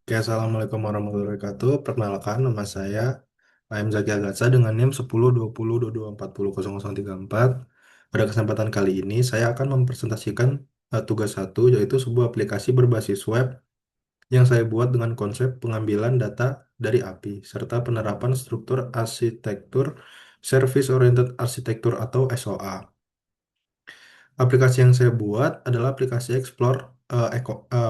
Oke, Assalamualaikum warahmatullahi wabarakatuh. Perkenalkan, nama saya AM Zaki Agatsa dengan NIM 102022400034. Pada kesempatan kali ini, saya akan mempresentasikan tugas satu, yaitu sebuah aplikasi berbasis web yang saya buat dengan konsep pengambilan data dari API, serta penerapan struktur arsitektur Service Oriented Architecture atau SOA. Aplikasi yang saya buat adalah aplikasi Explore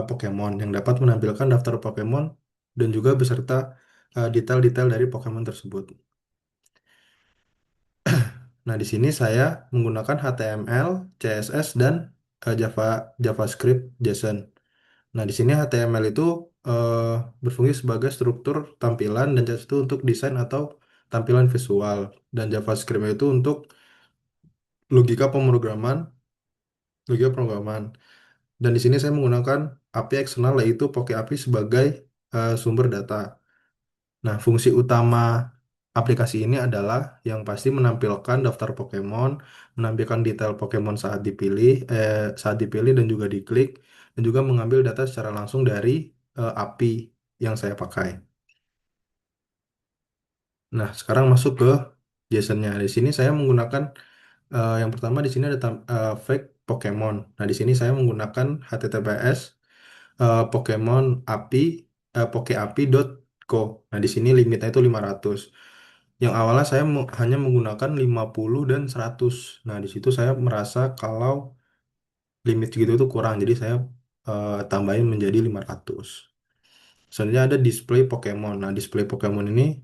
Pokemon yang dapat menampilkan daftar Pokemon dan juga beserta detail-detail dari Pokemon tersebut. Nah, di sini saya menggunakan HTML, CSS, dan JavaScript, JSON. Nah, di sini HTML itu eh, berfungsi sebagai struktur tampilan dan CSS itu untuk desain atau tampilan visual, dan JavaScript itu untuk logika pemrograman, logika pemrograman. Dan di sini saya menggunakan API eksternal yaitu PokeAPI sebagai sumber data. Nah, fungsi utama aplikasi ini adalah yang pasti menampilkan daftar Pokemon, menampilkan detail Pokemon saat dipilih dan juga diklik, dan juga mengambil data secara langsung dari API yang saya pakai. Nah, sekarang masuk ke JSON-nya. Di sini saya menggunakan yang pertama di sini ada fake Pokemon. Nah, di sini saya menggunakan HTTPS Pokemon API pokeapi.co. Nah, di sini limitnya itu 500. Yang awalnya saya hanya menggunakan 50 dan 100. Nah, di situ saya merasa kalau limit segitu itu kurang, jadi saya tambahin menjadi 500. Selanjutnya ada display Pokemon. Nah, display Pokemon ini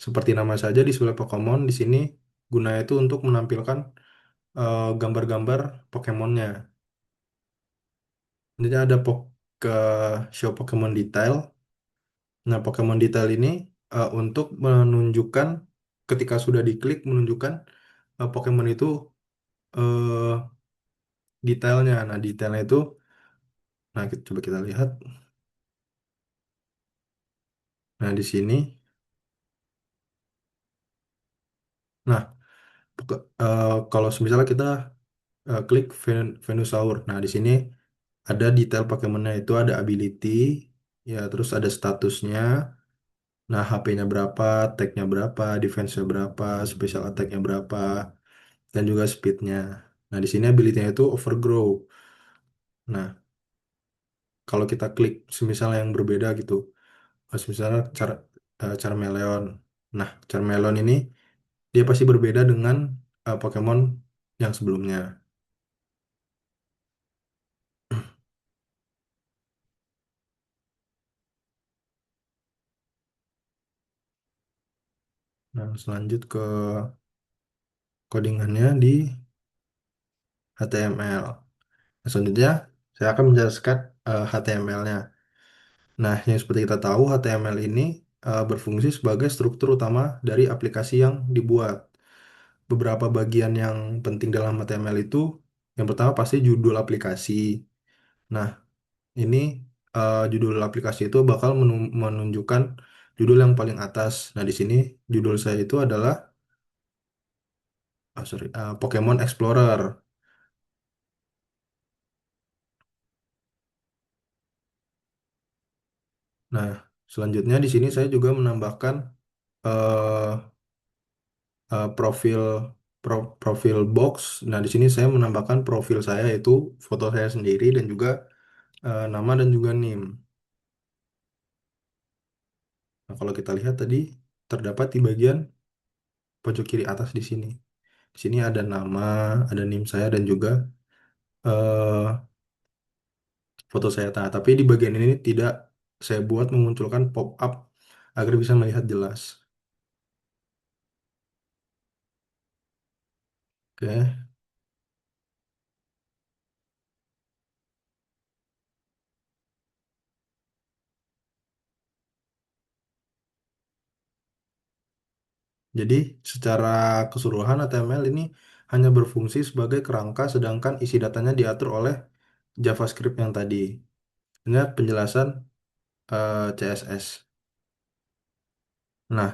seperti nama saja, display Pokemon di sini gunanya itu untuk menampilkan gambar-gambar Pokemonnya. Jadi ada ke show Pokemon detail. Nah, Pokemon detail ini untuk menunjukkan ketika sudah diklik menunjukkan Pokemon itu eh, detailnya. Nah, detailnya itu, nah coba kita lihat. Nah, di sini, nah kalau misalnya kita klik Venusaur. Nah, di sini ada detail Pokemonnya itu ada ability, ya terus ada statusnya. Nah, HP-nya berapa, tag-nya berapa, defense-nya berapa, special attack-nya berapa, dan juga speed-nya. Nah, di sini ability-nya itu overgrow. Nah, kalau kita klik misalnya yang berbeda gitu, misalnya Charmeleon. Nah, Charmeleon ini dia pasti berbeda dengan Pokemon yang sebelumnya. Nah, selanjut ke codingannya di HTML. Nah, selanjutnya saya akan menjelaskan HTML-nya. Nah, yang seperti kita tahu, HTML ini berfungsi sebagai struktur utama dari aplikasi yang dibuat. Beberapa bagian yang penting dalam HTML itu, yang pertama pasti judul aplikasi. Nah, ini judul aplikasi itu bakal menunjukkan judul yang paling atas. Nah, di sini judul saya itu adalah Pokemon Explorer. Nah, selanjutnya di sini saya juga menambahkan eh, profil profil box. Nah, di sini saya menambahkan profil saya yaitu foto saya sendiri dan juga nama dan juga NIM. Nah, kalau kita lihat tadi terdapat di bagian pojok kiri atas di sini. Di sini ada nama, ada NIM saya dan juga eh, foto saya. Nah, tapi di bagian ini tidak saya buat memunculkan pop-up agar bisa melihat jelas. Oke. Jadi secara keseluruhan HTML ini hanya berfungsi sebagai kerangka sedangkan isi datanya diatur oleh JavaScript yang tadi. Ini penjelasan CSS. Nah,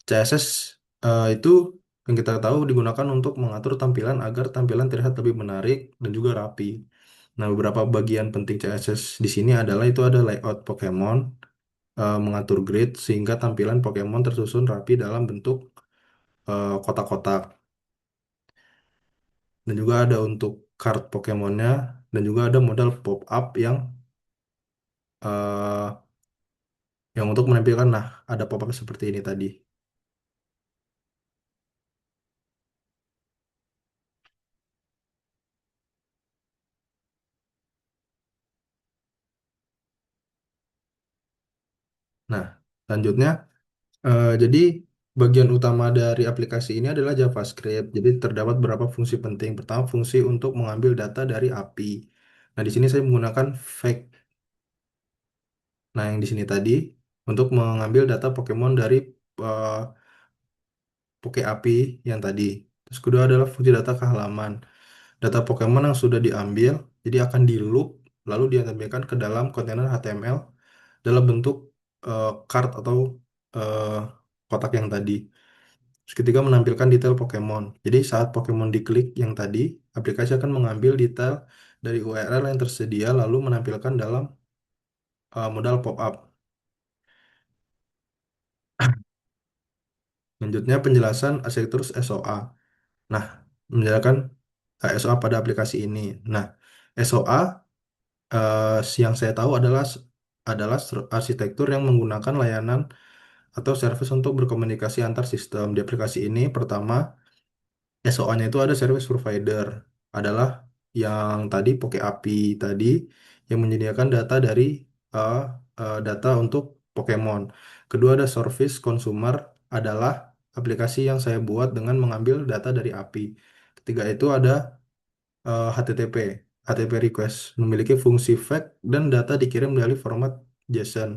CSS itu yang kita tahu digunakan untuk mengatur tampilan agar tampilan terlihat lebih menarik dan juga rapi. Nah, beberapa bagian penting CSS di sini adalah itu ada layout Pokemon, mengatur grid sehingga tampilan Pokemon tersusun rapi dalam bentuk kotak-kotak. Dan juga ada untuk card Pokemonnya, dan juga ada modal pop-up eh, yang untuk menampilkan, nah ada pop-up seperti ini tadi. Nah, selanjutnya, jadi bagian utama dari aplikasi ini adalah JavaScript. Jadi terdapat beberapa fungsi penting. Pertama, fungsi untuk mengambil data dari API. Nah, di sini saya menggunakan fake. Nah, yang di sini tadi untuk mengambil data Pokemon dari uh, Poke API yang tadi. Terus kedua adalah fungsi data ke halaman. Data Pokemon yang sudah diambil, jadi akan di loop, lalu ditampilkan ke dalam kontainer HTML dalam bentuk card atau eh, kotak yang tadi. Terus ketiga, menampilkan detail Pokemon. Jadi saat Pokemon diklik yang tadi, aplikasi akan mengambil detail dari URL yang tersedia lalu menampilkan dalam modal pop-up. Selanjutnya, penjelasan arsitektur SOA. Nah, menjelaskan SOA pada aplikasi ini. Nah, SOA yang saya tahu adalah arsitektur yang menggunakan layanan atau service untuk berkomunikasi antar sistem. Di aplikasi ini, pertama, SOA-nya itu ada service provider, adalah yang tadi Poke API tadi yang menyediakan data dari uh, data untuk Pokemon. Kedua, ada service consumer, adalah aplikasi yang saya buat dengan mengambil data dari API. Ketiga itu ada HTTP, HTTP request, memiliki fungsi fetch dan data dikirim dari format JSON.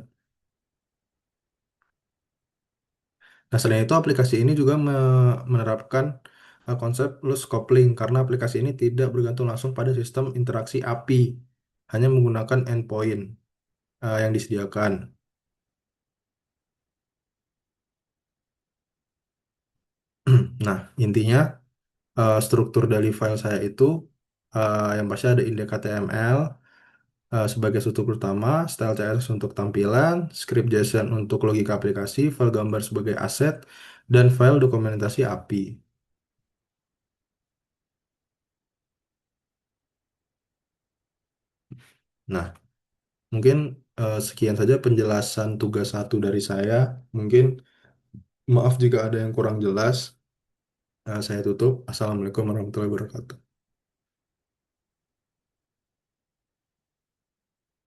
Nah, selain itu aplikasi ini juga menerapkan konsep loose coupling karena aplikasi ini tidak bergantung langsung pada sistem interaksi API, hanya menggunakan endpoint yang disediakan. Nah, intinya struktur dari file saya itu yang pasti ada indeks HTML sebagai struktur utama, style CSS untuk tampilan, script JSON untuk logika aplikasi, file gambar sebagai aset, dan file dokumentasi API. Nah, mungkin sekian saja penjelasan tugas satu dari saya. Mungkin maaf jika ada yang kurang jelas. Saya tutup. Assalamualaikum warahmatullahi wabarakatuh.